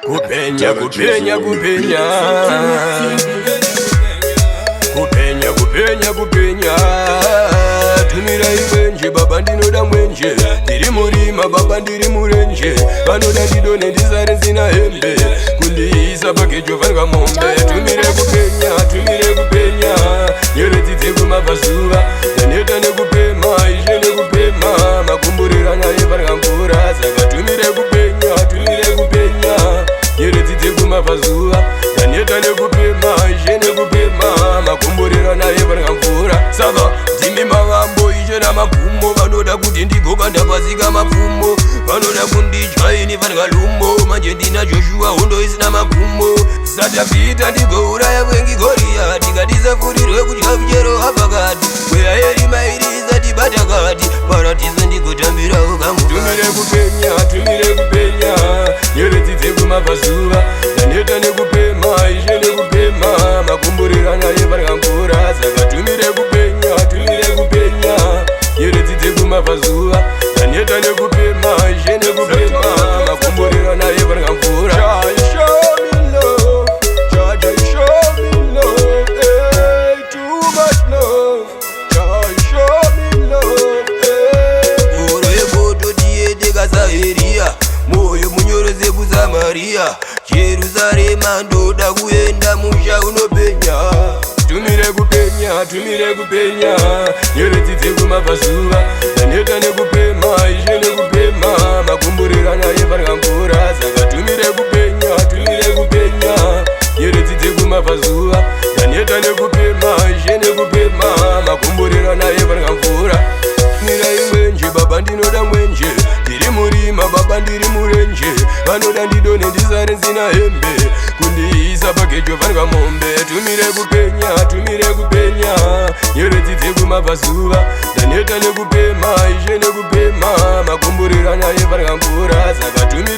Kupenya, kupenya, kupenya. Kupenya, kupenya, kupenya. Tumirai mwenje, baba ndinoda mwenje. Ndiri murima, baba ndiri murenje. Vanoda ndidone ndizare nzina hembe. Kundiisa pakejo vanwa mombe. Tumire kupenya, tumire kupenya. Nyeredzi kumabvazuva. Ndaneta nekupema, izve nekupema. Makumburira naye vanwa mvura. Saka tumire kupenya, tumire kupenya. Nyeredzi kumabvazuva. Ndaneta nekupema, izve nekupema. Makumburira naye vanwa mvura. Saka ndimi mavambo izve namagumo. Vanoda kuti ndigoka ndapasika mapfumo. Vanoda kundidya ini vanwa lumo. Manje ndina Joshua hondo isina magumo. Satapita ndigouraya bwengi Goliati. Ngatisafurirwe kudya vichero hapakati. Kweya yerima iriza tibata kati. Paratizo ndigotambirawo kamwe. Tumire kupenya, tumire kupenya. Nyeredzi kumabvazuva. Ndaneta nekupema, izve nekupema. Makumburira naye vanwa mvura. Saka tumire kupenya, tumire kupenya. Nyeredzi kumabvazuva. Ndaneta nekupema, izve nekupema. Makumburira naye vanwa mvura. Moyo munyoreze kuzamaria Jerusalema ndoda kuenda musha unopenya. Tumire kupenya, tumire kupenya. Nyeredzi kumabvazuva. Ndaneta nekupema, izve nekupema. Makumburira naye vanwa mvura. Saka tumire kupenya, tumire kupenya. Nyeredzi kumabvazuva. Ndaneta nekupema, izve nekupema. Makumburira naye vanwa mvura. Tumirai mwenje, baba ndinoda mwenje. Ndiri murima, baba ndiri murenje. Vanoda ndidone ndizare nzina hembe. Kundiisa pakejo vanwa mombe. Tumire kupenya, tumire kupenya. Nyeredzi kumabvazuva. Ndaneta nekupema, izve nekupema. Makumburira naye vanwa mvura. Saka tumire